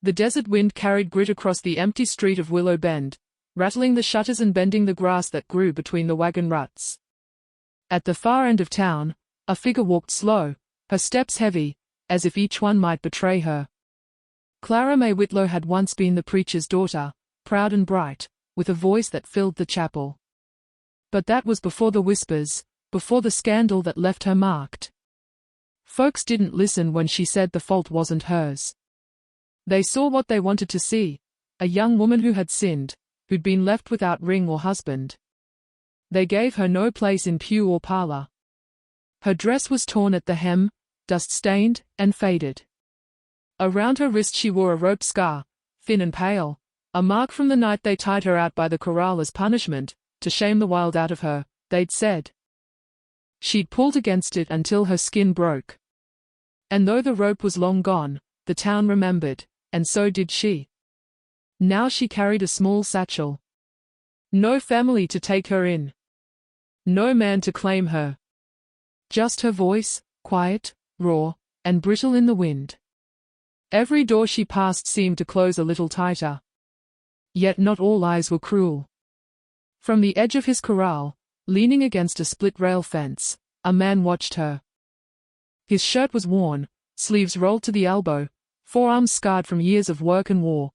The desert wind carried grit across the empty street of Willow Bend, rattling the shutters and bending the grass that grew between the wagon ruts. At the far end of town, a figure walked slow, her steps heavy, as if each one might betray her. Clara May Whitlow had once been the preacher's daughter, proud and bright, with a voice that filled the chapel. But that was before the whispers, before the scandal that left her marked. Folks didn't listen when she said the fault wasn't hers. They saw what they wanted to see, a young woman who had sinned, who'd been left without ring or husband. They gave her no place in pew or parlor. Her dress was torn at the hem, dust-stained, and faded. Around her wrist she wore a rope scar, thin and pale, a mark from the night they tied her out by the corral as punishment, to shame the wild out of her, they'd said. She'd pulled against it until her skin broke. And though the rope was long gone, the town remembered, and so did she. Now she carried a small satchel. No family to take her in. No man to claim her. Just her voice, quiet, raw, and brittle in the wind. Every door she passed seemed to close a little tighter. Yet not all eyes were cruel. From the edge of his corral, leaning against a split-rail fence, a man watched her. His shirt was worn, sleeves rolled to the elbow, forearms scarred from years of work and war.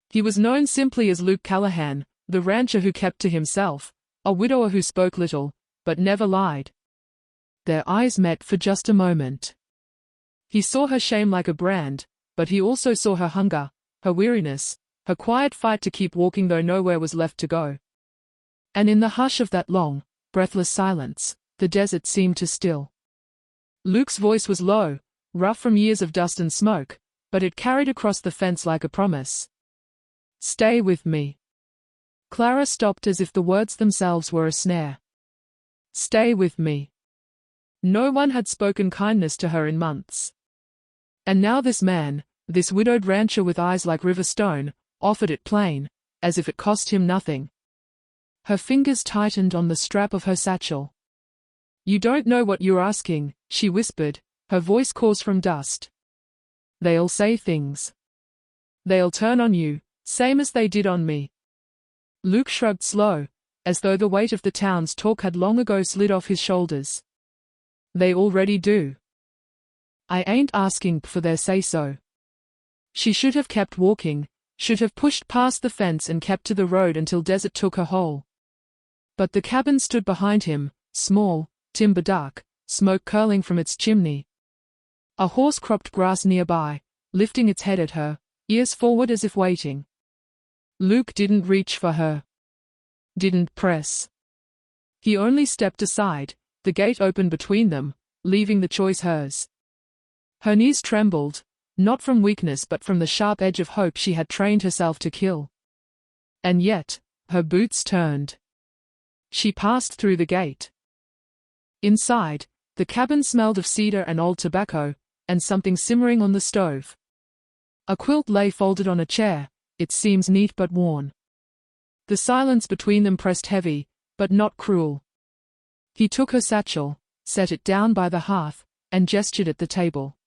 He was known simply as Luke Callahan, the rancher who kept to himself, a widower who spoke little, but never lied. Their eyes met for just a moment. He saw her shame like a brand, but he also saw her hunger, her weariness, her quiet fight to keep walking though nowhere was left to go. And in the hush of that long, breathless silence, the desert seemed to still. Luke's voice was low, rough from years of dust and smoke, but it carried across the fence like a promise. "Stay with me." Clara stopped as if the words themselves were a snare. "Stay with me." No one had spoken kindness to her in months. And now this man, this widowed rancher with eyes like river stone, offered it plain, as if it cost him nothing. Her fingers tightened on the strap of her satchel. "You don't know what you're asking," she whispered, her voice coarse from dust. "They'll say things. They'll turn on you, same as they did on me." Luke shrugged slow, as though the weight of the town's talk had long ago slid off his shoulders. "They already do. I ain't asking for their say-so." She should have kept walking, should have pushed past the fence and kept to the road until desert took her whole. But the cabin stood behind him, small, timber dark, smoke curling from its chimney. A horse cropped grass nearby, lifting its head at her, ears forward as if waiting. Luke didn't reach for her. Didn't press. He only stepped aside, the gate opened between them, leaving the choice hers. Her knees trembled, not from weakness but from the sharp edge of hope she had trained herself to kill. And yet, her boots turned. She passed through the gate. Inside, the cabin smelled of cedar and old tobacco, and something simmering on the stove. A quilt lay folded on a chair, its seams neat but worn. The silence between them pressed heavy, but not cruel. He took her satchel, set it down by the hearth, and gestured at the table.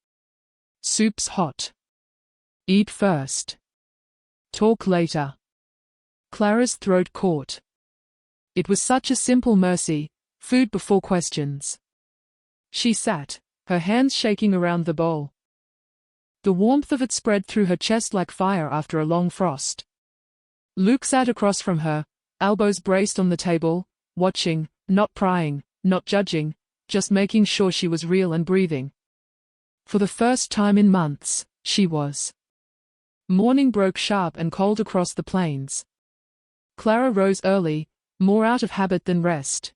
"Soup's hot. Eat first. Talk later." Clara's throat caught. It was such a simple mercy, food before questions. She sat, her hands shaking around the bowl. The warmth of it spread through her chest like fire after a long frost. Luke sat across from her, elbows braced on the table, watching, not prying, not judging, just making sure she was real and breathing. For the first time in months, she was. Morning broke sharp and cold across the plains. Clara rose early, more out of habit than rest.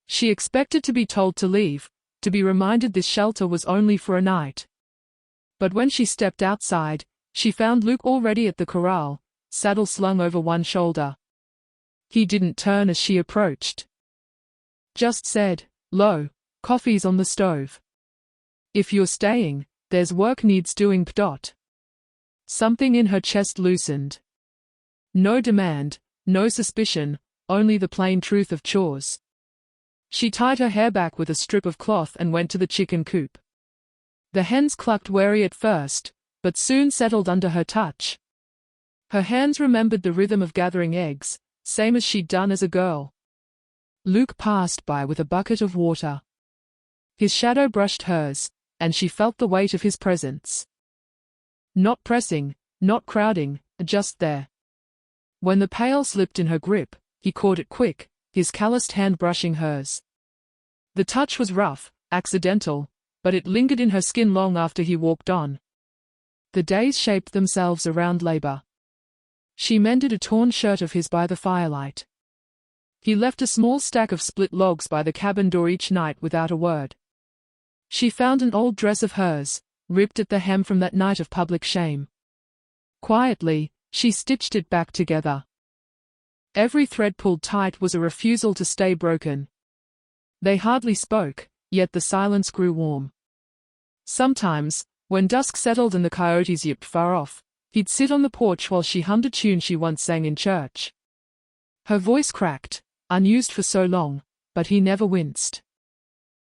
She expected to be told to leave, to be reminded this shelter was only for a night. But when she stepped outside, she found Luke already at the corral, saddle slung over one shoulder. He didn't turn as she approached. Just said, "Lo, coffee's on the stove. If you're staying, there's work needs doing." Something in her chest loosened. No demand, no suspicion, only the plain truth of chores. She tied her hair back with a strip of cloth and went to the chicken coop. The hens clucked wary at first, but soon settled under her touch. Her hands remembered the rhythm of gathering eggs, same as she'd done as a girl. Luke passed by with a bucket of water. His shadow brushed hers, and she felt the weight of his presence. Not pressing, not crowding, just there. When the pail slipped in her grip, he caught it quick, his calloused hand brushing hers. The touch was rough, accidental, but it lingered in her skin long after he walked on. The days shaped themselves around labor. She mended a torn shirt of his by the firelight. He left a small stack of split logs by the cabin door each night without a word. She found an old dress of hers, ripped at the hem from that night of public shame. Quietly, she stitched it back together. Every thread pulled tight was a refusal to stay broken. They hardly spoke, yet the silence grew warm. Sometimes, when dusk settled and the coyotes yipped far off, he'd sit on the porch while she hummed a tune she once sang in church. Her voice cracked, unused for so long, but he never winced.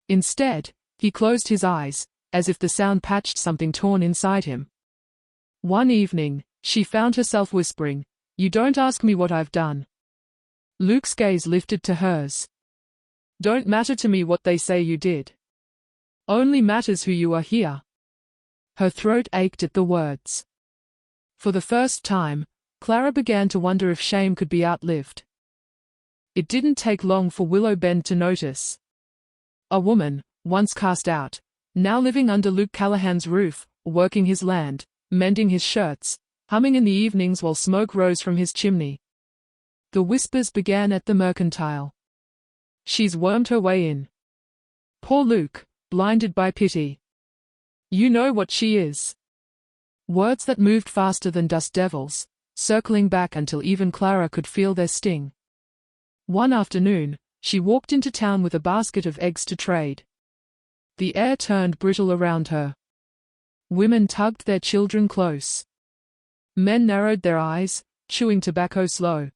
Instead, he closed his eyes, as if the sound patched something torn inside him. One evening, she found herself whispering, "You don't ask me what I've done." Luke's gaze lifted to hers. "Don't matter to me what they say you did. Only matters who you are here." Her throat ached at the words. For the first time, Clara began to wonder if shame could be outlived. It didn't take long for Willow Bend to notice. A woman, once cast out, now living under Luke Callahan's roof, working his land, mending his shirts, humming in the evenings while smoke rose from his chimney. The whispers began at the mercantile. "She's wormed her way in. Poor Luke, blinded by pity. You know what she is." Words that moved faster than dust devils, circling back until even Clara could feel their sting. One afternoon, she walked into town with a basket of eggs to trade. The air turned brittle around her. Women tugged their children close. Men narrowed their eyes, chewing tobacco slow.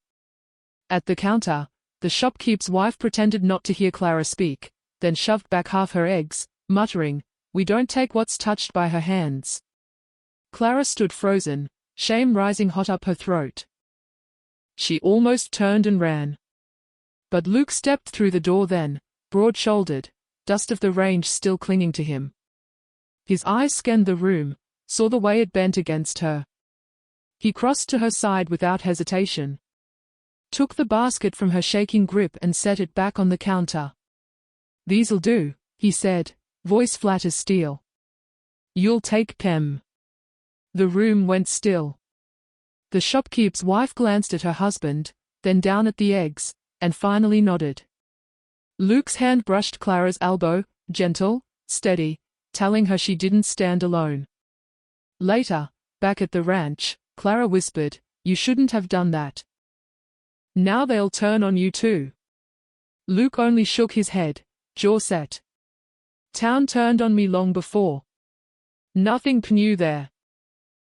At the counter, the shopkeep's wife pretended not to hear Clara speak, then shoved back half her eggs, muttering, "We don't take what's touched by her hands." Clara stood frozen, shame rising hot up her throat. She almost turned and ran. But Luke stepped through the door then, broad-shouldered, dust of the range still clinging to him. His eyes scanned the room, saw the way it bent against her. He crossed to her side without hesitation. Took the basket from her shaking grip and set it back on the counter. "These'll do," he said, voice flat as steel. "You'll take Pem." The room went still. The shopkeep's wife glanced at her husband, then down at the eggs, and finally nodded. Luke's hand brushed Clara's elbow, gentle, steady, telling her she didn't stand alone. Later, back at the ranch, Clara whispered, "You shouldn't have done that. Now they'll turn on you too." Luke only shook his head, jaw set. "Town turned on me long before. Nothing new there."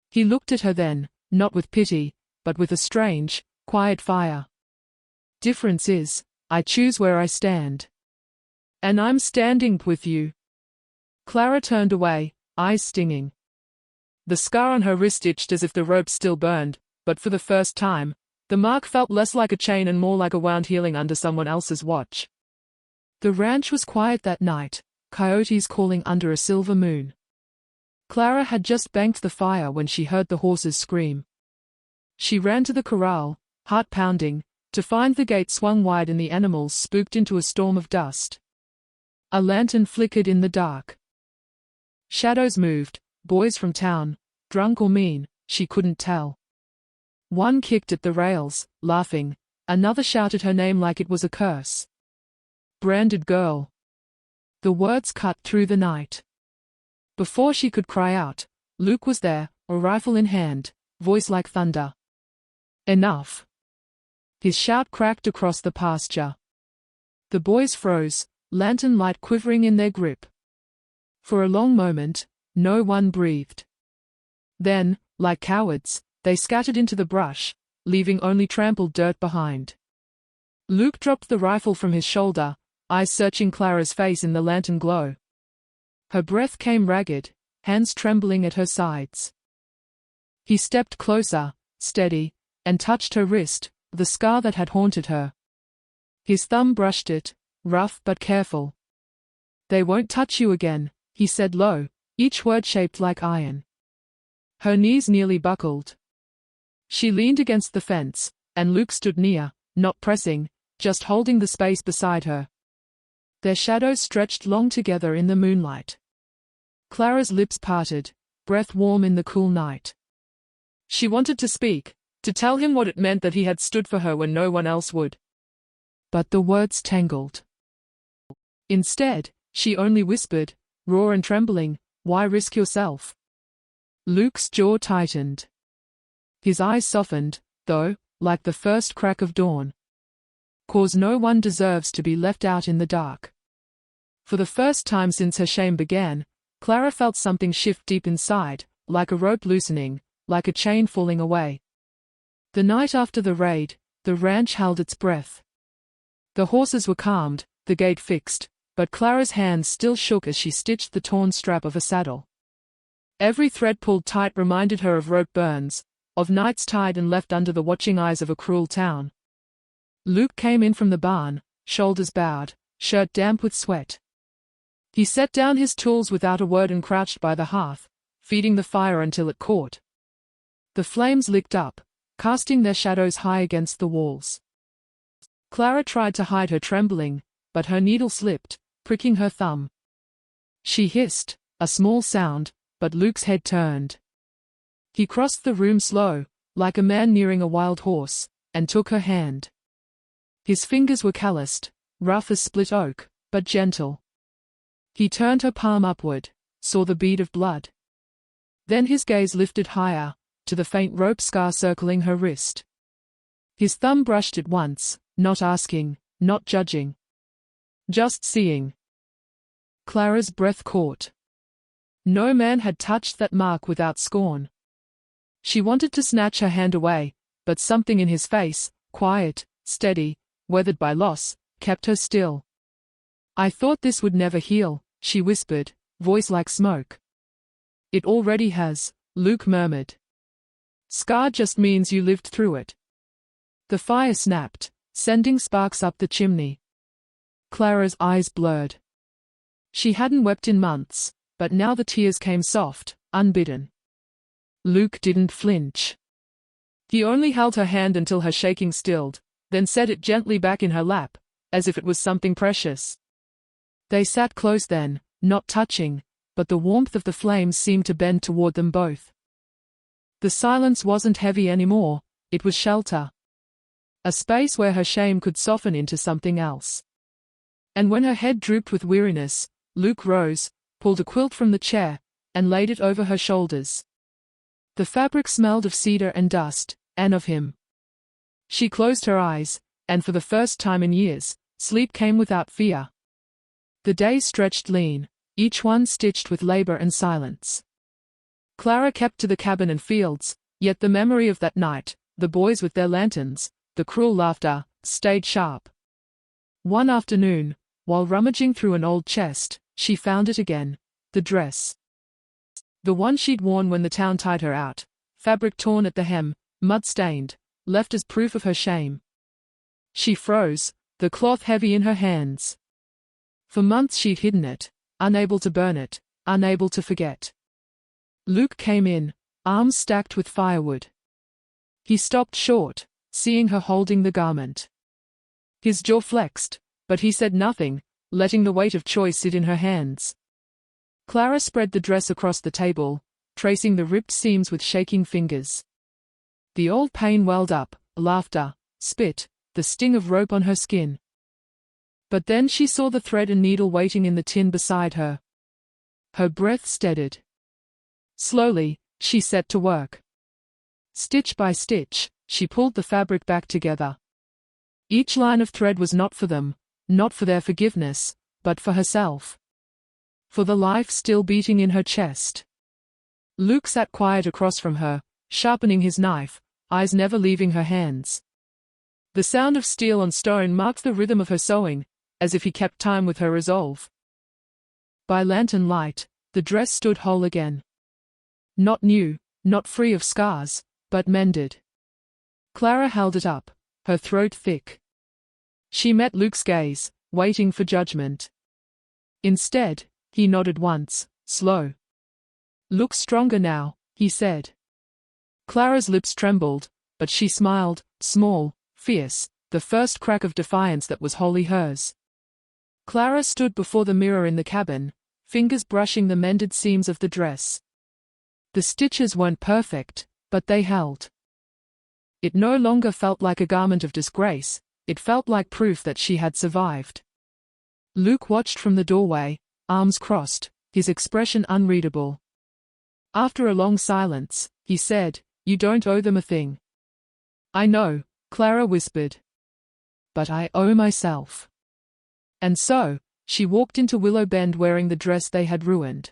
He looked at her then, not with pity, but with a strange, quiet fire. "Difference is, I choose where I stand. And I'm standing with you." Clara turned away, eyes stinging. The scar on her wrist itched as if the rope still burned, but for the first time, the mark felt less like a chain and more like a wound healing under someone else's watch. The ranch was quiet that night, coyotes calling under a silver moon. Clara had just banked the fire when she heard the horses scream. She ran to the corral, heart pounding, to find the gate swung wide and the animals spooked into a storm of dust. A lantern flickered in the dark. Shadows moved, boys from town, drunk or mean, she couldn't tell. One kicked at the rails, laughing, another shouted her name like it was a curse. "Branded girl." The words cut through the night. Before she could cry out, Luke was there, a rifle in hand, voice like thunder. "Enough." His shout cracked across the pasture. The boys froze, lantern light quivering in their grip. For a long moment, no one breathed. Then, like cowards, they scattered into the brush, leaving only trampled dirt behind. Luke dropped the rifle from his shoulder, eyes searching Clara's face in the lantern glow. Her breath came ragged, hands trembling at her sides. He stepped closer, steady, and touched her wrist, the scar that had haunted her. His thumb brushed it, rough but careful. "They won't touch you again," he said low, each word shaped like iron. Her knees nearly buckled. She leaned against the fence, and Luke stood near, not pressing, just holding the space beside her. Their shadows stretched long together in the moonlight. Clara's lips parted, breath warm in the cool night. She wanted to speak, to tell him what it meant that he had stood for her when no one else would. But the words tangled. Instead, she only whispered, raw and trembling, "Why risk yourself?" Luke's jaw tightened. His eyes softened, though, like the first crack of dawn. "'Cause no one deserves to be left out in the dark." For the first time since her shame began, Clara felt something shift deep inside, like a rope loosening, like a chain falling away. The night after the raid, the ranch held its breath. The horses were calmed, the gate fixed, but Clara's hands still shook as she stitched the torn strap of a saddle. Every thread pulled tight reminded her of rope burns, of nights tied and left under the watching eyes of a cruel town. Luke came in from the barn, shoulders bowed, shirt damp with sweat. He set down his tools without a word and crouched by the hearth, feeding the fire until it caught. The flames licked up, casting their shadows high against the walls. Clara tried to hide her trembling, but her needle slipped, pricking her thumb. She hissed, a small sound, but Luke's head turned. He crossed the room slow, like a man nearing a wild horse, and took her hand. His fingers were calloused, rough as split oak, but gentle. He turned her palm upward, saw the bead of blood. Then his gaze lifted higher, to the faint rope scar circling her wrist. His thumb brushed it once, not asking, not judging. Just seeing. Clara's breath caught. No man had touched that mark without scorn. She wanted to snatch her hand away, but something in his face, quiet, steady, weathered by loss, kept her still. "I thought this would never heal," she whispered, voice like smoke. "It already has," Luke murmured. "Scar just means you lived through it." The fire snapped, sending sparks up the chimney. Clara's eyes blurred. She hadn't wept in months, but now the tears came soft, unbidden. Luke didn't flinch. He only held her hand until her shaking stilled, then set it gently back in her lap, as if it was something precious. They sat close then, not touching, but the warmth of the flames seemed to bend toward them both. The silence wasn't heavy anymore, it was shelter. A space where her shame could soften into something else. And when her head drooped with weariness, Luke rose, pulled a quilt from the chair, and laid it over her shoulders. The fabric smelled of cedar and dust, and of him. She closed her eyes, and for the first time in years, sleep came without fear. The days stretched lean, each one stitched with labor and silence. Clara kept to the cabin and fields, yet the memory of that night, the boys with their lanterns, the cruel laughter, stayed sharp. One afternoon, while rummaging through an old chest, she found it again, the dress. The one she'd worn when the town tied her out, fabric torn at the hem, mud-stained, left as proof of her shame. She froze, the cloth heavy in her hands. For months she'd hidden it, unable to burn it, unable to forget. Luke came in, arms stacked with firewood. He stopped short, seeing her holding the garment. His jaw flexed, but he said nothing, letting the weight of choice sit in her hands. Clara spread the dress across the table, tracing the ripped seams with shaking fingers. The old pain welled up, laughter, spit, the sting of rope on her skin. But then she saw the thread and needle waiting in the tin beside her. Her breath steadied. Slowly, she set to work. Stitch by stitch, she pulled the fabric back together. Each line of thread was not for them, not for their forgiveness, but for herself. For the life still beating in her chest. Luke sat quiet across from her, sharpening his knife, eyes never leaving her hands. The sound of steel on stone marked the rhythm of her sewing, as if he kept time with her resolve. By lantern light, the dress stood whole again. Not new, not free of scars, but mended. Clara held it up, her throat thick. She met Luke's gaze, waiting for judgment. Instead, he nodded once, slow. "Look stronger now," he said. Clara's lips trembled, but she smiled, small, fierce, the first crack of defiance that was wholly hers. Clara stood before the mirror in the cabin, fingers brushing the mended seams of the dress. The stitches weren't perfect, but they held. It no longer felt like a garment of disgrace, it felt like proof that she had survived. Luke watched from the doorway, arms crossed, his expression unreadable. After a long silence, he said, "You don't owe them a thing." "I know," Clara whispered. "But I owe myself." And so, she walked into Willow Bend wearing the dress they had ruined.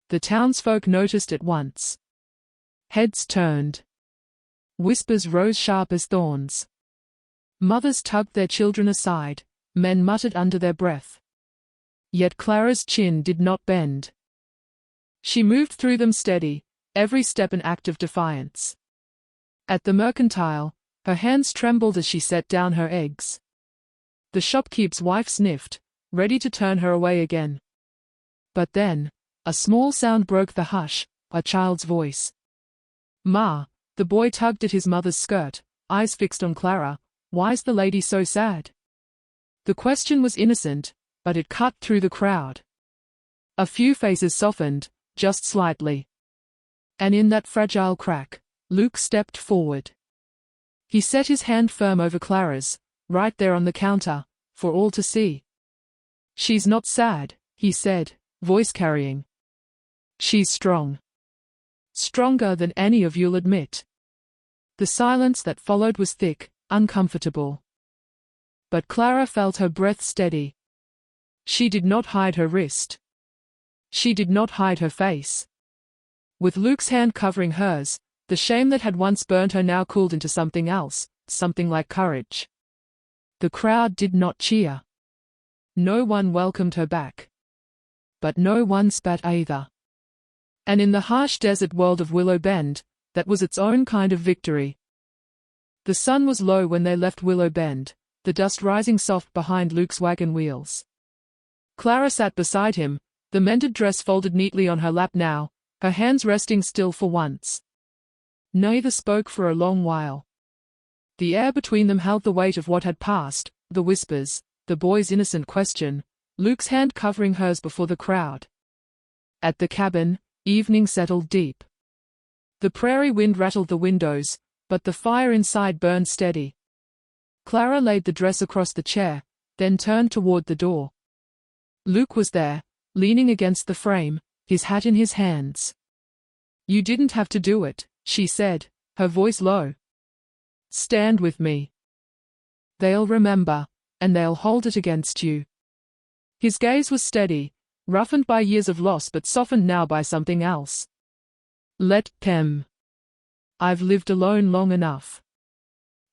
The townsfolk noticed at once. Heads turned. Whispers rose sharp as thorns. Mothers tugged their children aside, men muttered under their breath. Yet Clara's chin did not bend. She moved through them steady, every step an act of defiance. At the mercantile, her hands trembled as she set down her eggs. The shopkeep's wife sniffed, ready to turn her away again. But then, a small sound broke the hush, a child's voice. "Ma," the boy tugged at his mother's skirt, eyes fixed on Clara. "Why's the lady so sad?" The question was innocent, but it cut through the crowd. A few faces softened, just slightly. And in that fragile crack, Luke stepped forward. He set his hand firm over Clara's, right there on the counter, for all to see. "She's not sad," he said, voice carrying. "She's strong. Stronger than any of you'll admit." The silence that followed was thick, uncomfortable. But Clara felt her breath steady. She did not hide her wrist. She did not hide her face. With Luke's hand covering hers, the shame that had once burned her now cooled into something else, something like courage. The crowd did not cheer. No one welcomed her back. But no one spat either. And in the harsh desert world of Willow Bend, that was its own kind of victory. The sun was low when they left Willow Bend, the dust rising soft behind Luke's wagon wheels. Clara sat beside him, the mended dress folded neatly on her lap now, her hands resting still for once. Neither spoke for a long while. The air between them held the weight of what had passed, the whispers, the boy's innocent question, Luke's hand covering hers before the crowd. At the cabin, evening settled deep. The prairie wind rattled the windows, but the fire inside burned steady. Clara laid the dress across the chair, then turned toward the door. Luke was there, leaning against the frame, his hat in his hands. "You didn't have to do it," she said, her voice low. "Stand with me. They'll remember, and they'll hold it against you." His gaze was steady, roughened by years of loss but softened now by something else. "Let them. I've lived alone long enough.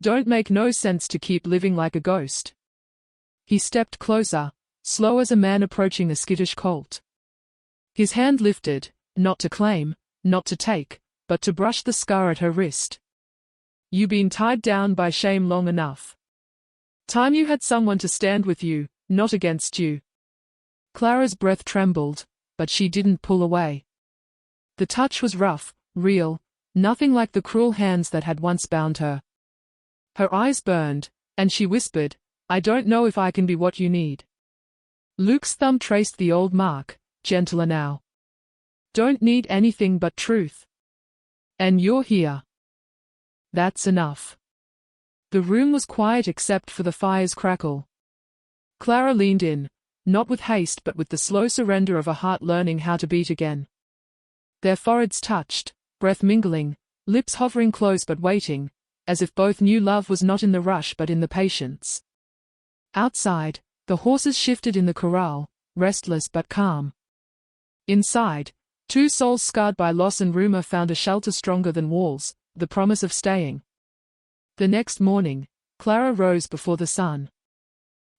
Don't make no sense to keep living like a ghost." He stepped closer, slow as a man approaching a skittish colt. His hand lifted, not to claim, not to take, but to brush the scar at her wrist. "You been tied down by shame long enough. Time you had someone to stand with you, not against you." Clara's breath trembled, but she didn't pull away. The touch was rough, real, nothing like the cruel hands that had once bound her. Her eyes burned, and she whispered, "I don't know if I can be what you need." Luke's thumb traced the old mark, gentler now. "Don't need anything but truth. And you're here. That's enough." The room was quiet except for the fire's crackle. Clara leaned in, not with haste but with the slow surrender of a heart learning how to beat again. Their foreheads touched, breath mingling, lips hovering close but waiting, as if both knew love was not in the rush but in the patience. Outside, the horses shifted in the corral, restless but calm. Inside, two souls scarred by loss and rumor found a shelter stronger than walls, the promise of staying. The next morning, Clara rose before the sun.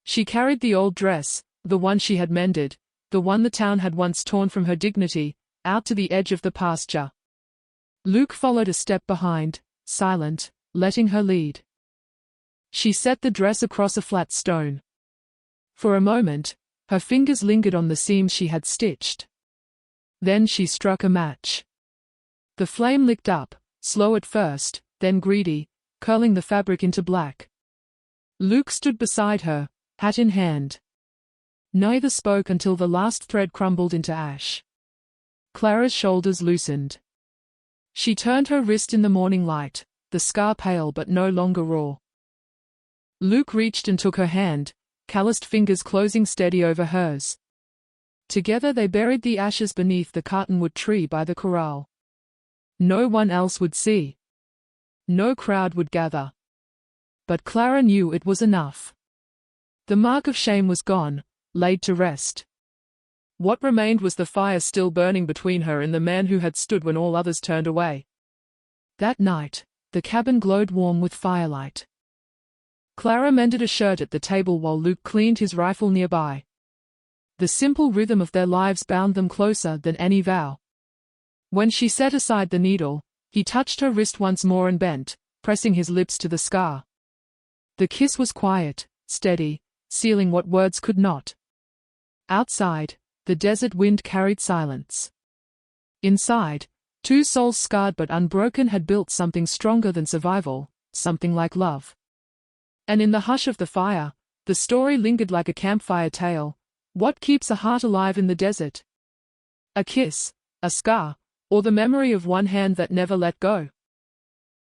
She carried the old dress, the one she had mended, the one the town had once torn from her dignity, out to the edge of the pasture. Luke followed a step behind, silent, letting her lead. She set the dress across a flat stone. For a moment, her fingers lingered on the seams she had stitched. Then she struck a match. The flame licked up, slow at first, then greedy, curling the fabric into black. Luke stood beside her, hat in hand. Neither spoke until the last thread crumbled into ash. Clara's shoulders loosened. She turned her wrist in the morning light, the scar pale but no longer raw. Luke reached and took her hand, calloused fingers closing steady over hers. Together they buried the ashes beneath the cottonwood tree by the corral. No one else would see. No crowd would gather. But Clara knew it was enough. The mark of shame was gone, laid to rest. What remained was the fire still burning between her and the man who had stood when all others turned away. That night, the cabin glowed warm with firelight. Clara mended a shirt at the table while Luke cleaned his rifle nearby. The simple rhythm of their lives bound them closer than any vow. When she set aside the needle, he touched her wrist once more and bent, pressing his lips to the scar. The kiss was quiet, steady, sealing what words could not. Outside, the desert wind carried silence. Inside, two souls scarred but unbroken had built something stronger than survival, something like love. And in the hush of the fire, the story lingered like a campfire tale. What keeps a heart alive in the desert? A kiss, a scar, or the memory of one hand that never let go?